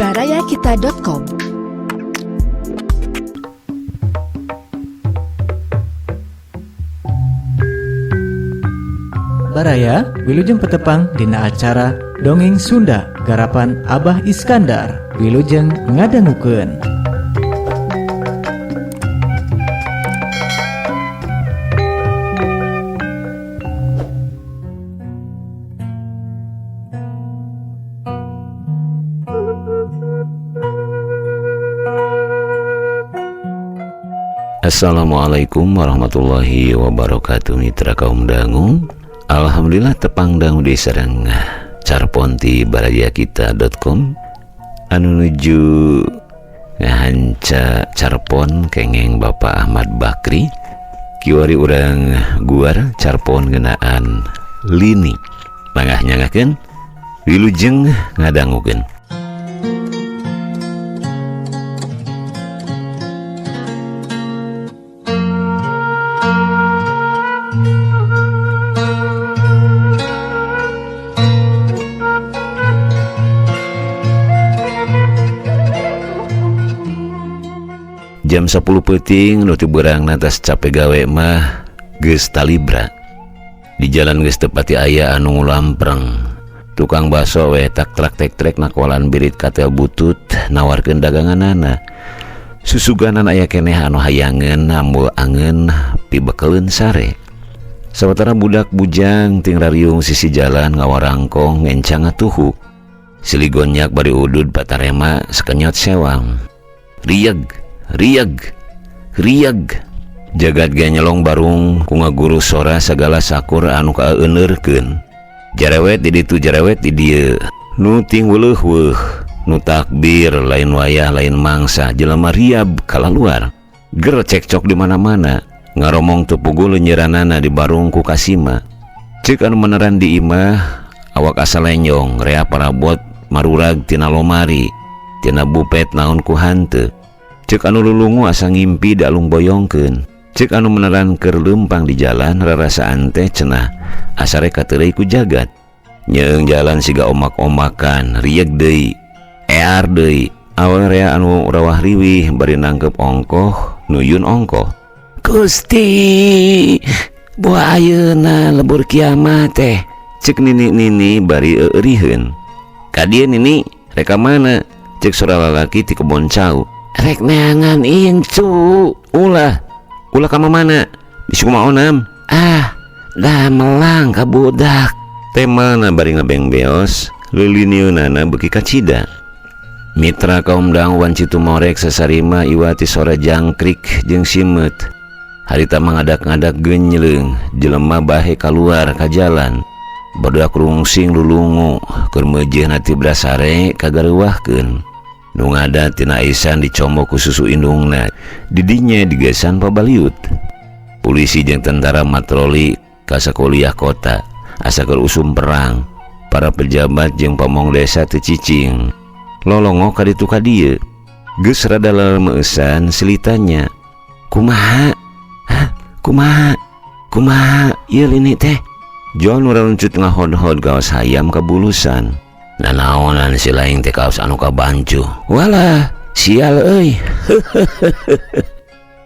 barayakita.com. Baraya wilujeng petepang dina acara Dongeng Sunda garapan Abah Iskandar. Wilujeng ngadangukeun. Assalamualaikum warahmatullahi wabarakatuh. Mitra kaum dangu, alhamdulillah tepang dangu disareng carponti barayakita.com anu nuju ngahanca carpon kengeng Bapak Ahmad Bakri kiwari urang guar carpon ngenaan lini mangah nyangakeun wilujeng ngadangukeun. Jam 10 peuting nu teu beurang natas capek gawe mah geus talibra. Di jalan geus teu pati aya anu ngulampreng. Tukang baso we tak trek nakolan birit katel butut nawarkeun daganganana. Susuganan aya keneh anu hayangeun ambul angeun pibekeleun sare. Sawatara budak bujang ting rariung sisi jalan ngawarangkong ngencang atuhu. Siligonyak bari udud patarema sakenyot sewang. Riag jagat ge nyelong barung ku ngaguru sora sagala sakur anu kaeuneurkeun. Jarewet di ditu jarewet di dieu, nu ting weuleuh weuh, nu takbir lain wayah lain mangsa jelema riab kalaluar. Ger cekcok di mana-mana, ngaromong teu pugul nyeuranana di barung ku kasima. Ceuk anu meneran di imah awak asa lenyong rea parabot marurag tina lomari, tina bupet naon ku hanteu. Cek anu lulungu asa ngimpi dalung boyongkeun. Cek anu meneran keur leumpang di jalan rarasaan teh cenah asa rek kateuleuy ku jagat. Nyeung jalan siga omak-omakan rieg deui ear deui awewe rea anu rawah riwih bari nangkep ongkoh nuyun ongkoh. Gusti buah ayeuna lebur kiamat teh cek nini bari euriheun. Ka dieu nini reka mana cek sora lalaki ti kebon cau. Rek neangan incu ulah kama mana di Sukumaonam. Dah melang ka budak teh mana bari ngebeng beos leulinieunana beuki kacida. Mitra kaum dangu wancitu morek sasarima iwati sora jangkrik jeung simeut. Harita mangadak-ngadak genyleung jelema bahe kaluar ka jalan. Badak rungsing lulungu keur meujeuhna ti brasare kagareuwahkeun. Nu ngada tina isan dicomok ku susu indungna didinya digesan pabaliut. Polisi jeung tentara matroli ka sakuliah kota asa keur usum perang. Para pejabat jeung pamong desa teu cicing lolongo ka ditu ka dieu. Geus rada leumeusan silitanya. Kumaha ieu lini teh? Jon urang-uncut ngahod-hod gaos hayam ka bulusan. Nanaonan si laing teh kaos anu kabancu. Walah sial euy.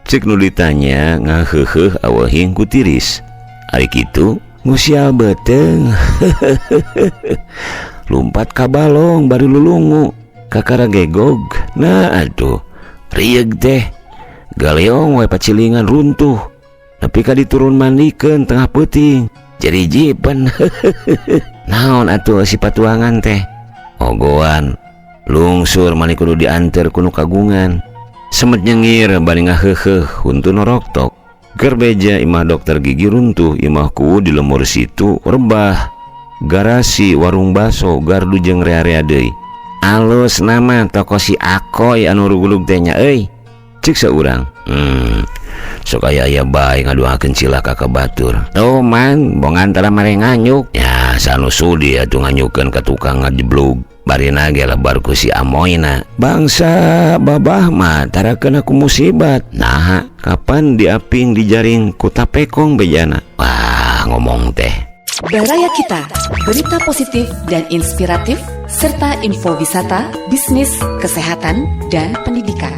Cek nu ditanya ngaheukeuh aweuhing ku tiris. Ari kitu ngusial beteung. Lumpat ka balong bari lulungu kakara gegog. Nah aduh rieg teh galeong we pacilingan runtuh nepi ka diturun mandikeun tengah peuting jadi jipen. Naon atuh si patuangan teh? Ogoan lungsur mani kudu dianter kuno kagungan. Semet nyengir bari ngaheukeuh huntu noroktok. Keur beja imah dokter gigi runtuh, imah ku di lemur situ rebah. Garasi warung baso gardu jeung rea-rea deui. Alus nama toko si Akoy anu rugulug teh nya euy. Cik saurang. Sok aya bae ngaduakeun cilaka ka batur. Tuh man, bong antara mare nganyuk. Ya, sanu sudi atuh nganyukeun ka tukang ngajeblug. Barina ge lebar ku si Amoyna. Bangsa babah mah tarakeun aku musibat. Nah, kapan diaping dijaring ku tapekong bejana. Wah, ngomong teh. Baraya Kita, berita positif dan inspiratif, serta info wisata, bisnis, kesehatan, dan pendidikan.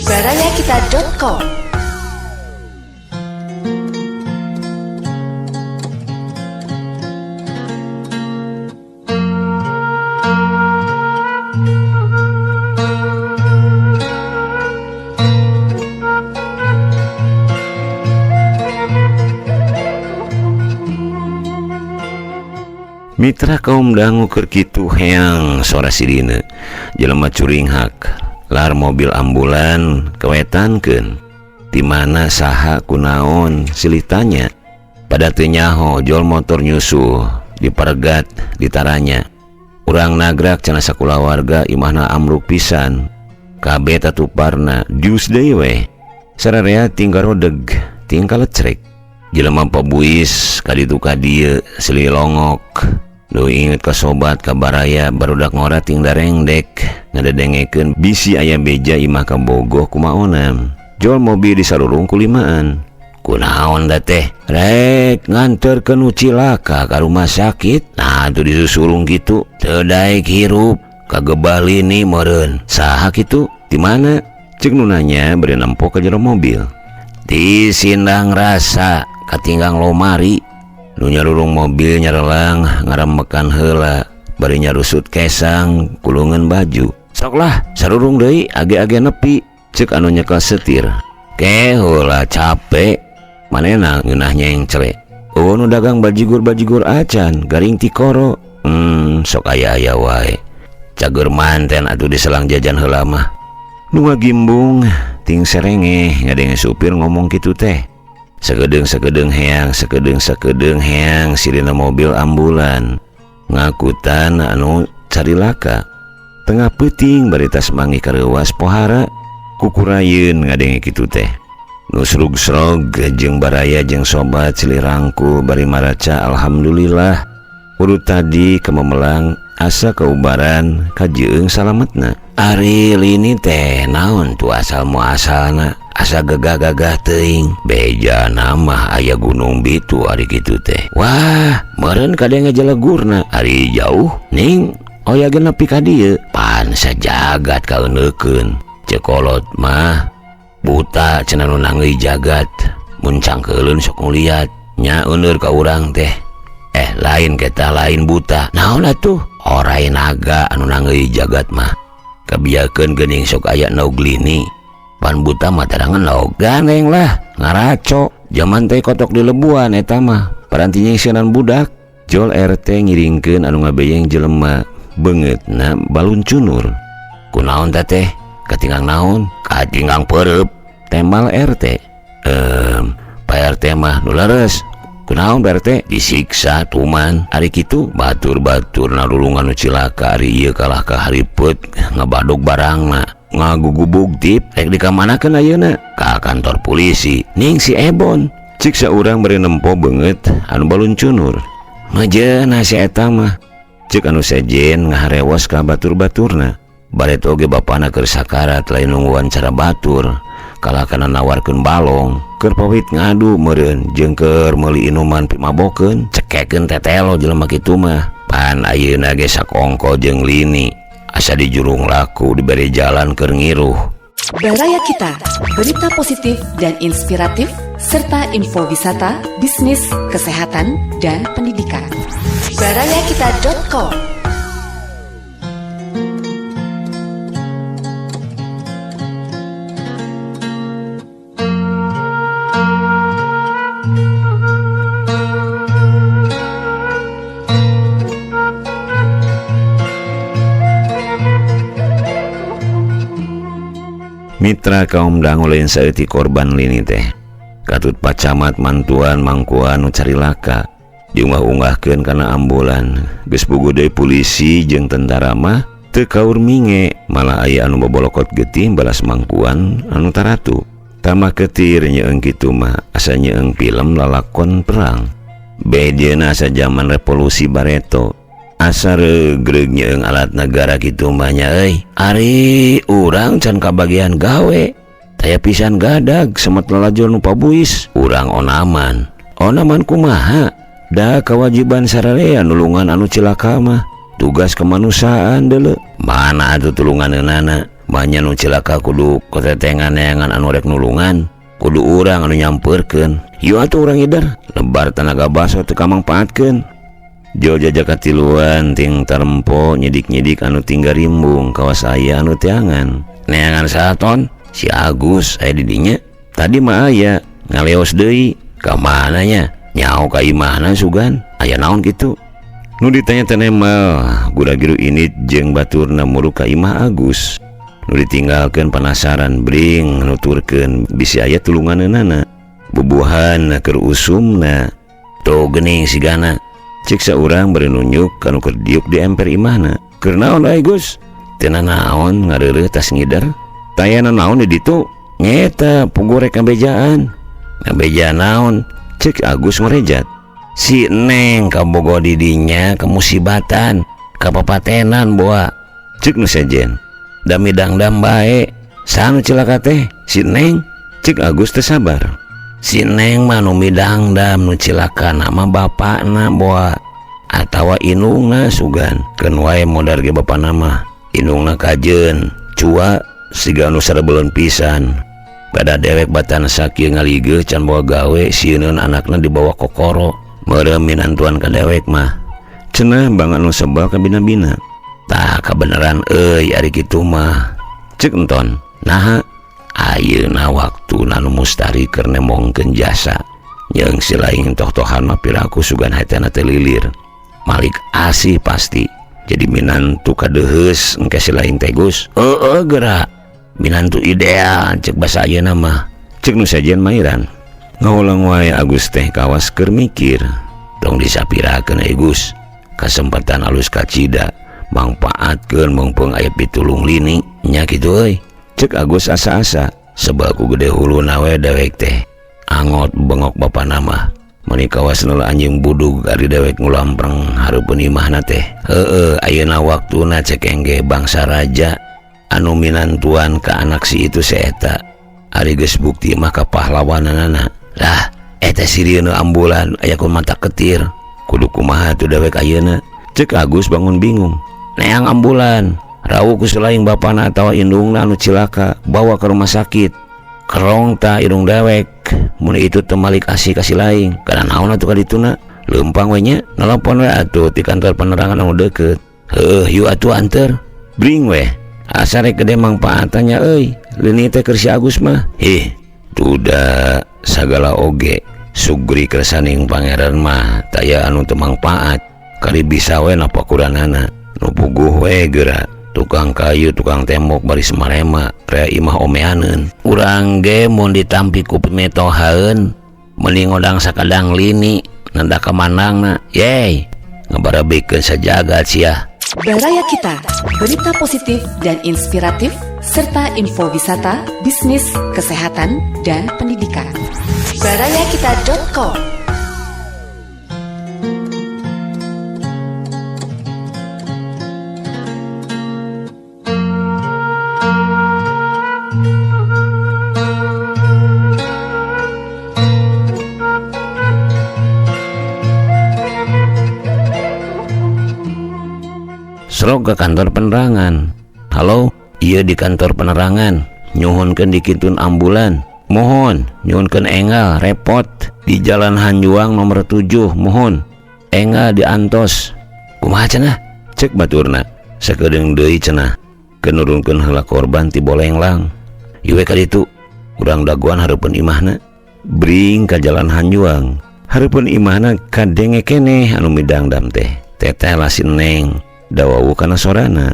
barayakita.com. Mitra kaum dangu keur kitu heang sora sidina jelema curing hak lar mobil ambulan kewetankeun di mana saha kunaon silih tanya pada teu nyaho jol motor nyusuh diparegat ditaranya urang nagrak cenah sakulawarga imahna amruk pisan kabeh tatuparna dius deui we sararea tinggal rodeg tinggal lecrek jelema pabuis kaditu ka dieu silih longok. Lu inget ke sobat ka baraya barudak ngora ting darengdek ngadedengekeun bisi aya beja imah ka bogoh kumaonam jol mobil disarurung kulimaan kunaon da teh rek nganterkeun nu cilaka ka rumah sakit nah tu disusurung gitu teu daek hirup kagebah lini meureun saha kitu di mana ceuk nu nanya bari nempo ka jero mobil di sindang rasa katinggang lomari nu nyarurung mobil nyarelang ngarambekan heula bari nyarusut kesang kulungan baju sok lah sarurung deui age-age nepi ceuk anu nyekel setir ke heula capek manehna ngeunah nyengcle nu dagang bajigur acan garing tikoro sok aya wae cager manten atuh diselang jajan heula mah nu ngagimbung ting serenge ngadenge supir ngomong kitu teh sekedeng heang sirina mobil ambulan ngakutan anu carilaka tengah peuting baritas mangi kareuwas pohara kukurayeun ngadenge kitu teh nu srug-srog jeung baraya jeung sobat silih rangkul bari maraca alhamdulillah urut tadi kememelang asa kaubaran kajieung salametna ari lini teh naon tu asal muasalna asa gagah-gagah teuing beja nama aya gunung bitu ari kitu teh wah meureun kadenge jalegurna ari jauh ning oyageun nepi ka dieu pan sajagat kaeuneukeun cekolot mah buta cenah nu nangeui jagat mun cangkeulun sok nguliat nya euneur ka urang teh lain keta lain buta naon atuh orai naga anu nangeui jagat mah kabiakeun geuning sok aya naug lini pan buta mah tarangan logan neng lah ngaraco zaman teh kotok di lebuan eta mah parantinya isianan budak jol RT ngiringkeun anu ngabeyeng jelema beungeutna balun cunur kunaon teh katinggang naon katinggang peureub temal RT Pak RT mah nu leres kunaon RT disiksa tuman ari kitu batur-batur narulungan nu cilaka ari ieu kalah ka haripet ngabadog barangna ngagugubug tip rek dikamanakeun ayeuna ka kantor polisi ning si Ebon cik saurang bari nempo beungeut anu balun cunur majeuna si eta mah cik anu sejen ngaharewas ka batur-baturna baret oge bapana keur sakarat lain nungguan cara batur kalah kana nawarkeun balong keur pawit ngadu meureun jeung keur meuli inuman pimabokeun cekekeun tetelo jelema kitu mah pan ayeuna ge sakongko jeung lini asa dijurung laku diberi jalan keur ngiruh. Baraya Kita, berita positif dan inspiratif serta info wisata, bisnis, kesehatan, dan pendidikan. barayakita.com. Mitra kaum dangu lain saeuti korban lini teh katut pacamat mantuan mangkuan nu carilaka diunggah-unggahkeun kana ambulan geus puguh deui polisi jeung tentara mah teu kaur minge malah aya anu bobolokot getih balas mangkuan anu taratu tamah keutir nyeueung kitu mah asa nyeueung film lalakon perang bejeuna asa zaman revolusi Bareto asa regreg nyeueung alat negara kitu mah nya euy ari urang can kabagian gawe taya pisan gadag semet lalajol nu pabuis urang onaman kumaha Da kewajiban sararea nulungan anu cilaka mah tugas kemanusiaan dulu. Mana atuh tulunganeunana? Banyak nu cilaka kudu ketetengan neangan anu rek nulungan, kudu urang anu nyamperkeun. Ieu atuh urang idar lebar tenaga baso teu kamangpaatkeun. Jo jajak katiluan ting tarempo nyidik-nyidik anu tinggal rimbung kawas aya anu teangan. Neangan saton si Agus aya di dinya. Tadi mah aya ngaleos deui. Ka mana nya? Nyaho ka imahna sugan. Aya naon kitu? Nu ditanya teh mah gura-giru ini jeung baturna muru ka imah Agus. Nu ditinggalkeun penasaran bring nuturkeun bisi aya tulunganeunana. Bubuhan keur usumna. Tuh geuning sigana. Cik saurang bari nunjuk kanu keur diuk di emper imahna. Keur naon ai Gus? Teu naon ngareureuh tas ngidar. Tayana naon di ditu? Nyeta pugu rek ngabejaan. Ngabejaan naon? Cik Agus merejat. Si Neng kabogo di dinya kemusibatan, kapapatenan boa. Cik nu sejen. Da midang-dam bae. Sanu cilaka teh? Si Neng? Cik Agus teu sabar. Si Neng mah nu midang-dam nu cilaka nama bapakna boa. Atawa indungna sugan. Keun wae modar ge bapana mah. Indungna kajeun, cua siga nu sarebeleun pisan. Pada dewek batan sakieu ngaligeuh can boga gawe sieun anakna dibawa kokoro. Meureum minantuan ka dewek mah. Cenah banget nu sebal ka bina-bina. Tah kabeneran euy ari kitu mah. Cek enton. Naha ayeuna waktuna nu mustari keur nemongkeun jasa. Jeung si laing toh-tohan mah piraku sugan hatena teh lilir. Malik asih pasti. Jadi minantu kadeheus engke si laing teh Gus. Heueuh geura. Minantu ideal cek basa ayeuna mah. Cek nu sajen mairan. Ngaulang wae Agus teh kawas keur mikir. Tong disapirakeun ai Gus. Kasempatan alus kacida mangpaatkeun mumpung aya pitulung lini nya kitu euy. Cek Agus asa-asa sebab ku gede huluna we dewek teh. Angot bengok bapana mah. Mani kawas neula anjing budug ari dewek ngulampreng hareupeun imahna teh. Heueuh ayeuna waktuna cek engge bangsa raja anu minantuan ka anak si itu seeta. Ari geus bukti mah ka pahlawananana. Lah eta sirieun ambulan aya ku mata ketir. Kudu kumaha tuh dewek ayeuna? Cek Agus bangun bingung. Neang ambulan rawuh ku selaing bapana atawa indungna anu cilaka bawa ke rumah sakit. Kerong ta irung dewek mun itu teu malik asih kasih laing. Kana naon atuh kadituna? Leumpang we nya nelpon we atuh ti kantor penerangan anu deukeut. Heuh yu atuh anter. Bring we. Asa rek gede mangpaatannya euy. Leuni teh keur si Agus mah. Tuda sagala oge sugri kersaning pangeran mah taya anu teu mangpaat. Kali bisa we napa kuranana. Nu puguh we geura. Tukang kayu, tukang tembok bari samarema rea imah omeaneun. Urang ge mun ditampi ku pimetohaeun meuli ngodang sakadang lini nanda ka mandangna. Yey, ngabarabikeun sajagat sia. Baraya Kita, berita positif dan inspiratif serta info wisata, bisnis, kesehatan, dan pendidikan. barayakita.com. Serok ke kantor penerangan. Halo, iya di kantor penerangan. Nyuhunkeun dikitun ambulan. Mohon, nyuhunkeun enggal repot di Jalan Hanjuang nomor 7. Mohon, enggal diantos. Kumaha cenah? Cek baturna. Sakedeung deui cenah. Kenurunkeun heula korban ti Bolenglang. Ieu ka ditu, urang dagoan hareupeun imahna. Bring ka Jalan Hanjuang. Hareupeun imahna kadenge keneh anu midangdam teh. Teteh lasin Neng. Dawawu kana sorana.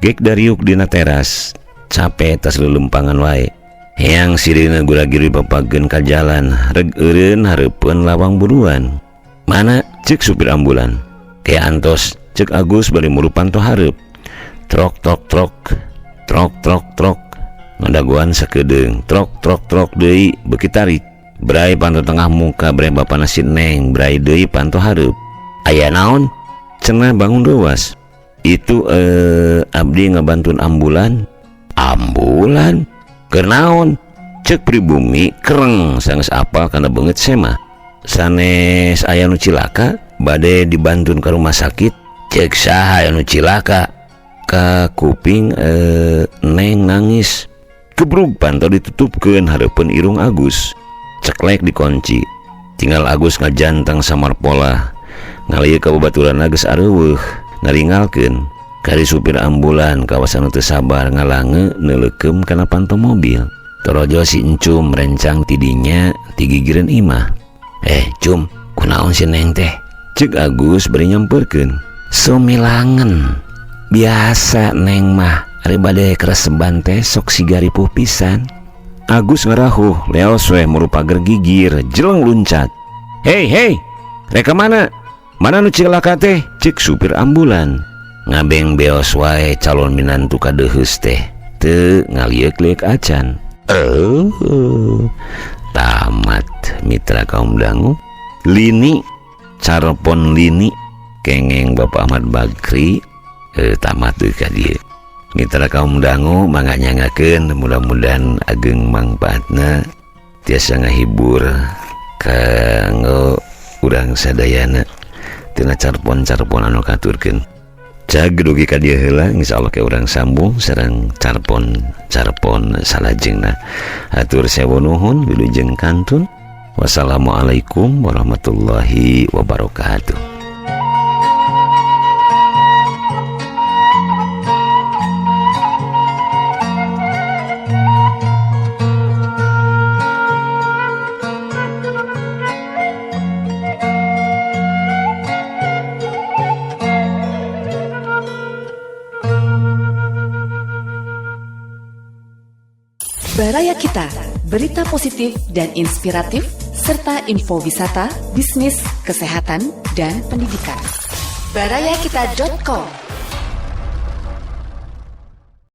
Gek dariuk dina teras. Capek tas lelempangan wae. Heang sirina gura-giri papageun ka jalan. Reg eureun hareupeun lawang buruan. Mana? Cek supir ambulan. Kaya antos. Cek Agus bari murupan to hareup. Trok trok trok. Trok trok trok. Ngadaguan sakedeung. Trok trok trok deui beuki tarik. Brai panto tengah muka brai bapana si Neng. Brai deui panto hareup. Aya naon? Cenah bangun ruas. Itu abdi ngabantuin ambulan. Ambulan? Keur naon? Cek pribumi kereng sanggeus apal kana beungeut semah. sanes aya nu cilaka bade dibantun ke rumah sakit. Cek saha anu cilaka? Ka kuping Neng nangis. Kebrug pantau ditutupkeun hareupeun irung Agus. Ceklek dikunci. Tinggal Agus ngajantang samar pola. Ngalieu ka babaturan geus areuweuh, ngaringalkeun. Kari supir ambulan kawasan teu sabar ngalange neuleukeum kana panto mobil. Torojo si Encum rencang tidinya tigigireun imah. Cum, kunaon si Neng teh? Cek Agus bari nyampeurkeun. Sumilangen. Biasa Neng mah ari bade kereseban teh sok sigari pisan. Agus ngarahuh, leos we muru pager gigir, jeleng luncat. Hei, reka mana? Mana nu cilaka teh? Cek supir ambulan. Ngabeng beos wae calon minantu kadeheus teh. Teu ngaliek-liek acan. Tamat mitra kaum dangu. Lini, carpon Lini, kengeng Bapak Ahmad Bakri. Tamat tuh ka dieu. Mitra kaum dangu mangga nyangakeun, mudah-mudahan ageng mangpaatna tiasa ngahibur kanggo urang sadayana tina carpon-carpon anu katurkeun. Cag dugi ka dieu heula insyaallah ke urang sambung sareng carpon salajengna. Hatur sewu nuhun wilujeng kantun. Wassalamualaikum warahmatullahi wabarakatuh. Baraya Kita, berita positif dan inspiratif, serta info wisata, bisnis, kesehatan, dan pendidikan. Barayakita.com